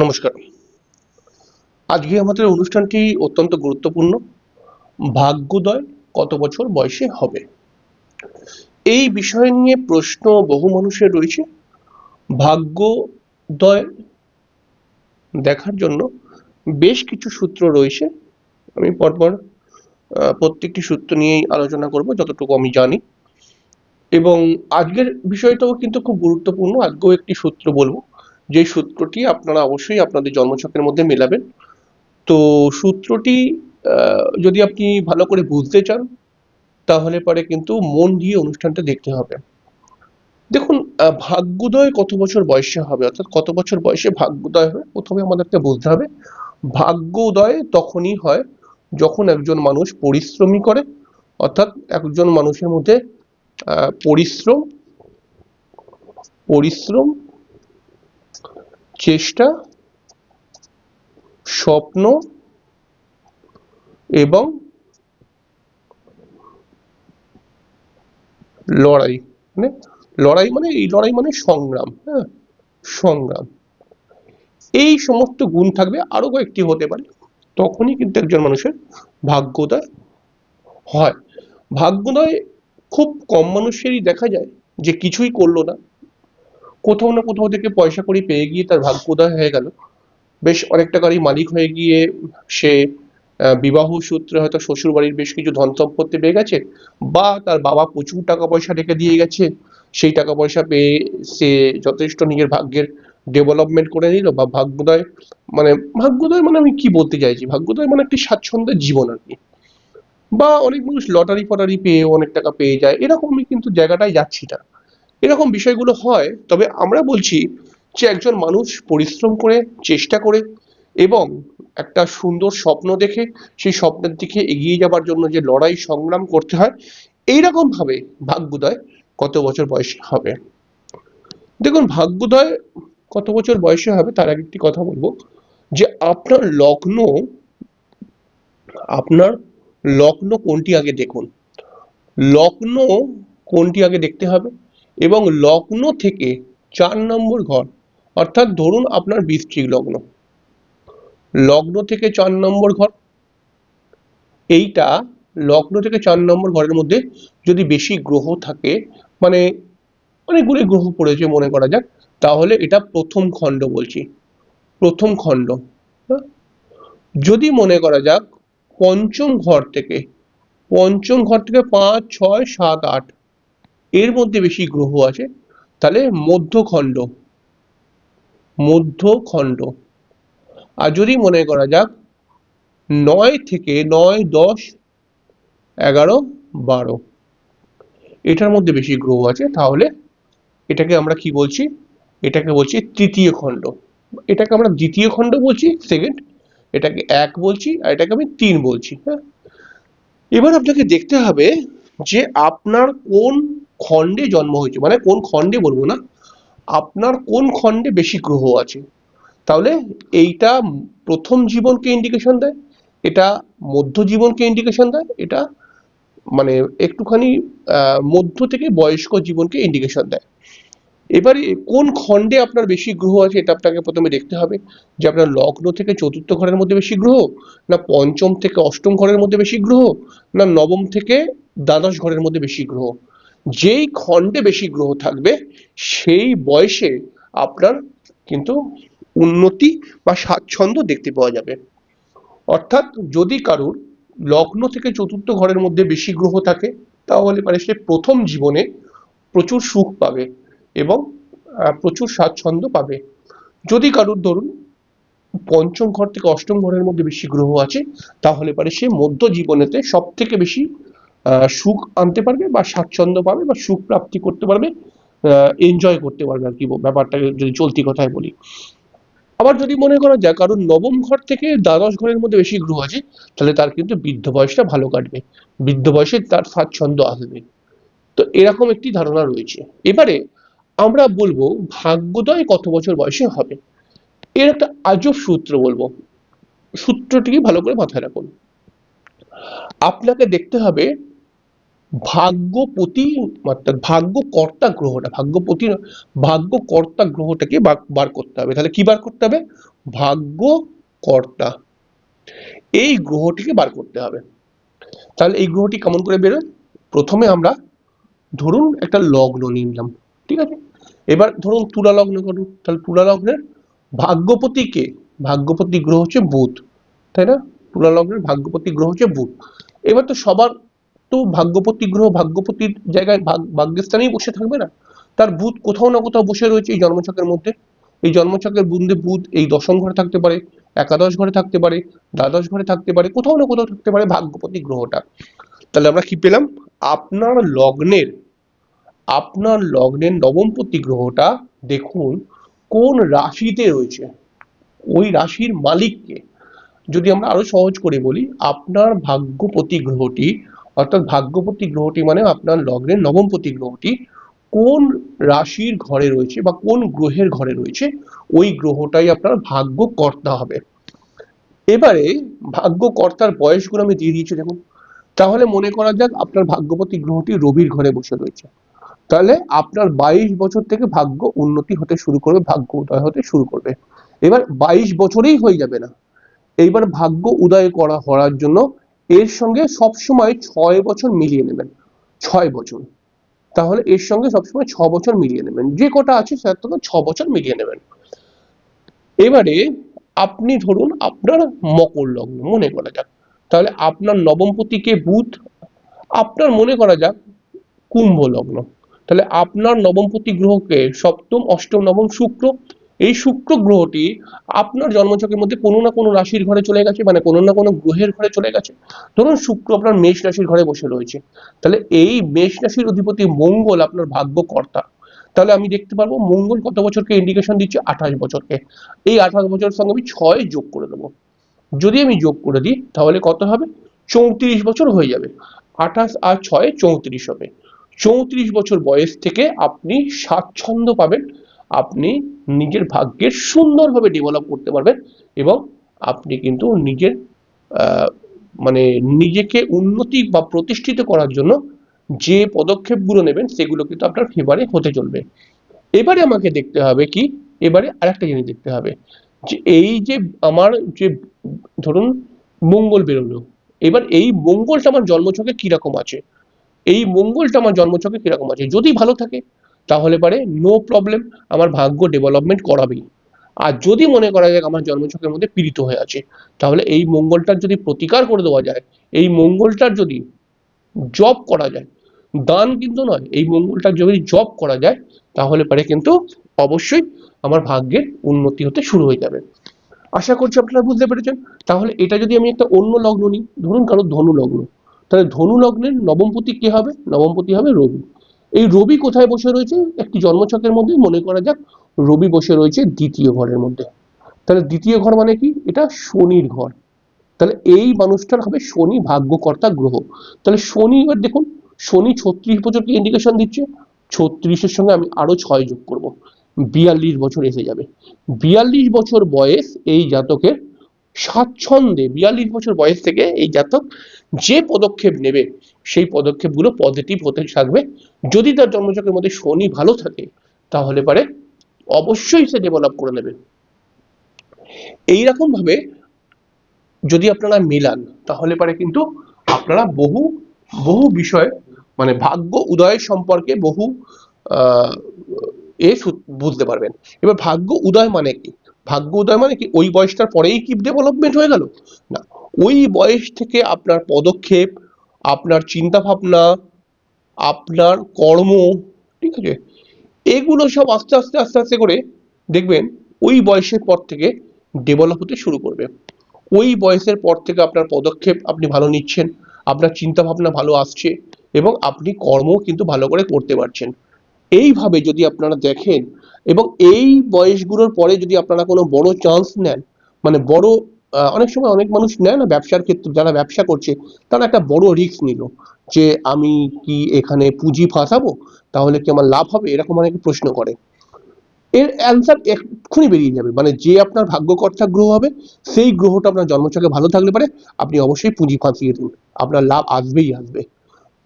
নমস্কার। আজকে আমাদের অনুষ্ঠানটি অত্যন্ত গুরুত্বপূর্ণ। ভাগ্যোদয় কত বছর বয়সে হবে? এই বিষয় নিয়ে প্রশ্ন বহু মানুষের রয়েছে। ভাগ্যোদয় দেখার জন্য বেশ কিছু সূত্র রয়েছে। আমি পরপর প্রত্যেকটি সূত্র নিয়েই আলোচনা করব যতটুকু আমি জানি। এবং আজকের বিষয়টাও কিন্তু খুব গুরুত্বপূর্ণ। আজকেও একটি সূত্র বলবো, যে সূত্রটি আপনারা অবশ্যই আপনাদের জন্মছকের মধ্যে মেলাবেন। তো সূত্রটি যদি আপনি ভালো করে বুঝতে চান, তাহলে পরে কিন্তু মন দিয়ে অনুষ্ঠানটা দেখতে হবে। দেখুন, ভাগ্যোদয় কত বছর বয়সে হবে, অর্থাৎ কত বছর বয়সে ভাগ্যোদয় হবে, প্রথমে আমাদেরকে বুঝতে হবে ভাগ্যোদয় তখনই হয় যখন একজন মানুষ পরিশ্রমী করে, অর্থাৎ একজন মানুষের মধ্যে পরিশ্রম পরিশ্রম চেষ্টা, স্বপ্ন এবং লড়াই, মানে লড়াই মানে সংগ্রাম, হ্যাঁ, সংগ্রাম, এই সমস্ত গুণ থাকবে, আরো কয়েকটি হতে পারে, তখনই কিন্তু একজন মানুষের ভাগ্যোদয় হয়। ভাগ্যোদয় খুব কম মানুষেরই দেখা যায় যে কিছুই করলো না, কোথাও না কোথাও থেকে পয়সা কড়ি পেয়ে গিয়ে তার ভাগ্যোদয় হয়ে গেল, বেশ অনেক টাকারই মালিক হয়ে গিয়ে সে বিবাহ সূত্রে হয়তো শ্বশুর বাড়ির বেশ কিছু ধন সম্পত্তি পেয়ে গেছে, বা তার বাবা প্রচুর টাকা পয়সা রেখে দিয়ে গেছে, সেই টাকা পয়সা পেয়ে সে যথেষ্ট নিজের ভাগ্যের ডেভেলপমেন্ট করে নিল, বা ভাগ্যোদয় ভাগ্যোদয় মানে আমি কি বলতে চাইছি, ভাগ্যোদয় মানে একটি স্বাচ্ছন্দ্যের জীবন আর কি। বা অনেক মানুষ লটারি ফটারি পেয়ে অনেক টাকা পেয়ে যায়, এরকমই কিন্তু জায়গাটায় যাচ্ছি না, এরকম বিষয়গুলো হয়। তবে আমরা বলছি যে একজন মানুষ পরিশ্রম করে, চেষ্টা করে এবং একটা সুন্দর স্বপ্ন দেখে সেই স্বপ্নের দিকে এগিয়ে যাবার জন্য যে লড়াই সংগ্রাম করতে হয়, এইরকম ভাবে ভাগ্যোদয় কত বছর বয়সে হবে। দেখুন, ভাগ্যোদয় কত বছর বয়সে হবে তার আগে একটি কথা বলবো, যে আপনার লগ্ন কোনটি আগে দেখুন। লগ্ন কোনটি আগে দেখতে হবে, এবং লগ্ন থেকে 4 নম্বর ঘর, অর্থাৎ ধরুন আপনার বৃশ্চিক লগ্ন, লগ্ন থেকে 4 নম্বর ঘর, এইটা লগ্ন থেকে 4 নম্বর ঘরের মধ্যে যদি বেশি গ্রহ থাকে, মানে অনেকগুলি গ্রহ পড়েছে মনে করা যাক, তাহলে এটা প্রথম খণ্ড বলছি, প্রথম খণ্ড। হ্যাঁ? যদি মনে করা যাক পঞ্চম ঘর থেকে, 5, 6, 7, 8 এর মধ্যে বেশি গ্রহ আছে, তাহলে মধ্যখণ্ড, মধ্যখণ্ড। আর যদি মনে করা যাক 9 থেকে 9, 10, 11, 12 এটার মধ্যে বেশি গ্রহ আছে, তাহলে এটাকে আমরা কি বলছি, এটাকে বলছি তৃতীয় খণ্ড, এটাকে আমরা দ্বিতীয় খণ্ড বলছি, সেকেন্ড, এটাকে 1 বলছি, আর এটাকে আমি 3 বলছি। হ্যাঁ, এবার আপনাকে দেখতে হবে যে আপনার কোন খণ্ডে জন্ম হয়েছে, মানে কোন খণ্ডে বলবো না, আপনার কোন খণ্ডে বেশি গ্রহ আছে। তাহলে এইটা প্রথম জীবনকে ইন্ডিকেশন দেয়, এটা মধ্য জীবনকে ইন্ডিকেশন দেয়, এটা মানে একটুখানি মধ্য থেকে বয়স্ক জীবনকে ইন্ডিকেশন দেয়। এবারে কোন খণ্ডে আপনার বেশি গ্রহ আছে এটা আপনাকে প্রথমে দেখতে হবে, যে আপনার লগ্ন থেকে চতুর্থ ঘরের মধ্যে বেশি গ্রহ, না পঞ্চম থেকে অষ্টম ঘরের মধ্যে বেশি গ্রহ, না নবম থেকে দ্বাদশ ঘরের মধ্যে বেশি গ্রহ। যেই খণ্ডে বেশি গ্রহ থাকবে সেই বয়সে আপনার কিন্তু উন্নতি বা স্বাচ্ছন্দ্য দেখতে পাওয়া যাবে। অর্থাৎ যদি কারুর লগ্ন থেকে চতুর্থ ঘরের মধ্যে বেশি গ্রহ থাকে, তাহলে মানে সে প্রথম জীবনে প্রচুর সুখ পাবে এবং প্রচুর স্বাচ্ছন্দ্য পাবে। যদি কারুর ধরুন পঞ্চম ঘর থেকে অষ্টম ঘরের মধ্যে বেশি গ্রহ আছে, তাহলে পারে সে মধ্য জীবনেতে সব থেকে বেশি সুখ আনতে পারবে বা স্বাচ্ছন্দ্য পাবে বা সুখ প্রাপ্তি করতে পারবে, এনজয় করতে পারবে আর কি, ব্যাপারটাকে যদি চলতি কথায় বলি। আবার যদি মনে করা যায় কারণ নবম ঘর থেকে দ্বাদশ ঘরের মধ্যে বেশি গ্রহ আছে, তাহলে তার কিন্তু বৃদ্ধ বয়সটা ভালো কাটবে, বৃদ্ধ বয়সে তার স্বাচ্ছন্দ্য আসবে। তো এরকম একটি ধারণা রয়েছে। এবারে আমরা বলবো ভাগ্যোদয় কত বছর বয়সে হবে। এর একটা আজব সূত্র বলবো, সূত্রটিকে ভালো করে মাথায় রাখুন। আপনাকে দেখতে হবে ভাগ্যপতি অর্থাৎ ভাগ্যকর্তা গ্রহটা, ভাগ্যপতি না, ভাগ্যকর্তা গ্রহটাকে বার করতে হবে। তাহলে কি বার করতে হবে? ভাগ্যকর্তা, এই গ্রহটিকে বার করতে হবে। তাহলে এই গ্রহটি কেমন করে বেরোয়? প্রথমে আমরা ধরুন একটা লগ্ন নিলাম, ঠিক আছে? এবার ধরুন তুলা লগ্ন করুন, তাহলে তুলা লগ্নের ভাগ্যপতি কে? ভাগ্যপতি গ্রহ হচ্ছে বুধ, তাই না? তুলা লগ্নের ভাগ্যপতি গ্রহ হচ্ছে বুধ। এবার তো সবার তো ভাগ্যপতি গ্রহ ভাগ্যপতির জায়গায় ভাগ্যস্থানেই বসে থাকবে না, তার বুধ কোথাও না কোথাও বসে রয়েছে এই জন্মছকের মধ্যে। এই জন্মছকের বুধে বুধ এই দশম ঘরে থাকতে পারে, একাদশ ঘরে থাকতে পারে, দ্বাদশ ঘরে থাকতে পারে, কোথাও না কোথাও থাকতে পারে ভাগ্যপতি গ্রহটা। তাহলে আমরা কি পেলাম? আপনার লগ্নের নবমপতি গ্রহটা দেখুন কোন রাশিতে রয়েছে, ওই রাশির মালিককে। যদি আমরা আরো সহজ করে বলি, আপনার ভাগ্যপতি গ্রহটি অর্থাৎ ভাগ্যপতি গ্রহটি মানে আপনার লগ্নের নবমপতি গ্রহটি কোন রাশির ঘরে রয়েছে বা কোন গ্রহের ঘরে রয়েছে, ওই গ্রহটাই আপনার ভাগ্যকর্তা হবে। এবারে ভাগ্যকর্তার বয়সগুলো আমি দিয়ে দিয়েছি দেখুন। তাহলে মনে করা যাক আপনার ভাগ্যপতি গ্রহটি রবির ঘরে বসে রয়েছে, তাহলে আপনার 22 বছর থেকে ভাগ্য উন্নতি হতে শুরু করবে, ভাগ্য উদয় হতে শুরু করবে। এবার 22 বছরেই হয়ে যাবে না, এইবার ভাগ্য উদয় করার জন্য এর সঙ্গে সবসময় 6 বছর মিলিয়ে নেবেন, 6 বছর। তাহলে এর সঙ্গে সবসময় 6 বছর মিলিয়ে নেবেন, যে কটা আছে সেটার থেকে 6 বছর মিলিয়ে নেবেন। এবারে আপনি ধরুন আপনার মকর লগ্ন মনে করা যাক, তাহলে আপনার নবমপতিকে বুধ, আপনার মনে করা যাক কুম্ভ লগ্ন, তাহলে আপনার নবমপতি গ্রহকে সপ্তম অষ্টম নবম শুক্র, এই শুক্র গ্রহটি আপনার জন্মছকের মধ্যে কোনো না কোনো রাশির ঘরে চলে গেছে, মানে কোনো না কোনো গ্রহের ঘরে চলে গেছে। ধরুন শুক্র আপনার মেষ রাশির ঘরে বসে রয়েছে, তাহলে এই মেষ রাশির অধিপতি মঙ্গল আপনার ভাগ্যকর্তা। তাহলে আমি দেখতে পারবো মঙ্গল কত বছরকে ইন্ডিকেশন দিচ্ছে? 28 বছরকে। এই 28 বছরের সঙ্গে আমি 6 যোগ করে দেবো। যদি আমি যোগ করে দিই তাহলে কত হবে? 34 বছর হয়ে যাবে। 28 আর 6 34 হবে। 34 বছর বয়স থেকে আপনি স্বাচ্ছন্দ্য পাবেন, আপনি নিজের ভাগ্যের সুন্দরভাবে ডেভেলপ করতে পারবেন এবং আপনি কিন্তু নিজের মানে নিজেকে উন্নতি বা প্রতিষ্ঠিত করার জন্য যে পদক্ষেপগুলো নেবেন সেগুলো কিন্তু আপনার ফেভারে হতে চলবে। এবারে আমাকে দেখতে হবে কি, এবারে আরেকটা জিনিস দেখতে হবে যে এই যে আমার যে ধরুন মঙ্গল বেরোলো, এবার এই মঙ্গলটা আমার জন্মছকে কিরকম আছে, এই মঙ্গলটা আমার জন্মছকে কিরকম আছে, যদি ভালো থাকে তাহলে পারে নো প্রবলেম, আমার ভাগ্য ডেভেলপমেন্ট করাবেই। আর যদি মনে করা যায় আমার জন্মছকের মধ্যে পীড়িত হয়ে আছে, তাহলে এই মঙ্গলটার যদি প্রতিকার করে দেওয়া যায়, এই মঙ্গলটার যদি জব করা যায়, দান কিন্তু নয়, এই মঙ্গলটার যদি জব করা যায় তাহলে পারে কিন্তু অবশ্যই আমার ভাগ্যের উন্নতি হতে শুরু হয়ে যাবে। আশা করছি আপনারা বুঝতে পেরেছেন। তাহলে এটা যদি আমি একটা অন্য লগ্ন নিই, ধরুন কারো ধনু লগ্ন, তাহলে ধনু লগ্নের নবমপতি কে হবে? নবমপতি হবে রবি। এই রবি কোথায় বসে রয়েছে? একটি জন্মছকের মধ্যে মনে করা যাক রবি বসে রয়েছে দ্বিতীয় ঘরের মধ্যে। তাহলে দ্বিতীয় ঘর মানে কি? এটা শনির ঘর। তাহলে এই মানুষটার হবে শনি ভাগ্যকর্তা গ্রহ। তাহলে শনি, এবার দেখুন শনি 36 বছরকে ইন্ডিকেশন দিচ্ছে, 36-এর সঙ্গে আমি আরো 6 যোগ করব, 42 বছর এসে যাবে। 42 বছর বয়স এই জাতকের স্বাচ্ছন্দ্যে, 42 বছর বয়স থেকে এই জাতক যে পদক্ষেপ নেবে সেই পদক্ষেপগুলো পজিটিভ হতে থাকবে। যদি তার জন্মছকের মধ্যে শনি ভালো থাকে তাহলে পারে অবশ্যই সে ডেভেলপ করে নেবে। এইরকম ভাবে যদি আপনারা মেলান তাহলে পারে কিন্তু আপনারা বহু বহু বিষয় মানে ভাগ্য উদয় সম্পর্কে বহু বুঝতে পারবেন। এবার ভাগ্য উদয় মানে কি? ভাগ্য উদয় মানে কি ওই বয়সটার পরেই কি ডেভেলপমেন্ট হয়ে গেল? না, ওই বয়স থেকে আপনার পদক্ষেপ, আপনার চিন্তা ভাবনা, আপনার কর্ম, ঠিক আছে, এগুলো সব আস্তে আস্তে আস্তে আস্তে করে দেখবেন ওই বয়সের পর থেকে ডেভেলপ হতে শুরু করবে। ওই বয়সের পর থেকে আপনার পদক্ষেপ আপনি ভালো নিচ্ছেন, আপনার চিন্তা ভাবনা ভালো আসছে এবং আপনি কর্ম কিন্তু ভালো করে করতে পারছেন। এইভাবে যদি আপনারা দেখেন এবং এই বয়সগুলোর পরে যদি আপনারা কোনো বড় চান্স নেন, মানে বড় অনেক সময় অনেক মানুষ নেয় না ব্যবসার ক্ষেত্রে, যারা ব্যবসা করছে তারা একটা বড় রিস্ক নিল যে আমি কি এখানে পুঁজি ফাঁসাবো, তাহলে কি আমার লাভ হবে, এরকম অনেকে প্রশ্ন করে। এর অ্যান্সার এক্ষুনি বেরিয়ে যাবে, মানে যে আপনার ভাগ্যকর্তা গ্রহ হবে সেই গ্রহটা আপনার জন্মছকে ভালো থাকলে পারে আপনি অবশ্যই পুঁজি ফাঁসিয়ে দিন, আপনার লাভ আসবেই আসবে।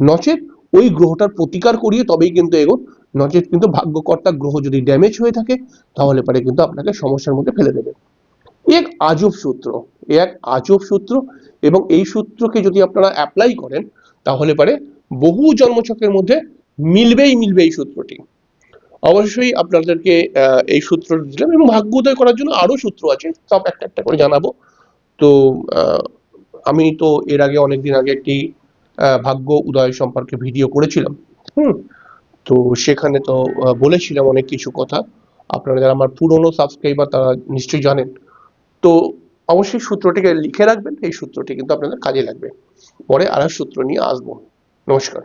নচেত ওই গ্রহটার প্রতিকার করিয়ে তবেই কিন্তু এগোন, নচেত কিন্তু ভাগ্যকর্তা গ্রহ যদি ড্যামেজ হয়ে থাকে তাহলে পরে কিন্তু আপনাকে সমস্যার মধ্যে ফেলে দেবে। এক আজব সূত্র, এক আজব সূত্র, এবং এই সূত্রকে যদি আপনারা অ্যাপ্লাই করেন তাহলে পারে বহু জন্মছকের মধ্যে মিলবে এই সূত্রটি। অবশ্যই আপনাদেরকে এই সূত্র দিলাম, এবং ভাগ্য উদয় করার জন্য আরো সূত্র আছে, সব একটা একটা করে জানাবো। তো আমি তো এর আগে অনেকদিন আগে একটি ভাগ্য উদয় সম্পর্কে ভিডিও করেছিলাম। হুম। তো সেখানে তো বলেছিলাম অনেক কিছু কথা, আপনারা যারা আমার পুরনো সাবস্ক্রাইবার তারা নিশ্চয়ই জানেন। তো অবশ্যই সূত্রটিকে লিখে রাখবেন, এই সূত্রটি কিন্তু আপনাদের কাজে লাগবে। পরে আর সূত্র নিয়ে আসবো। নমস্কার।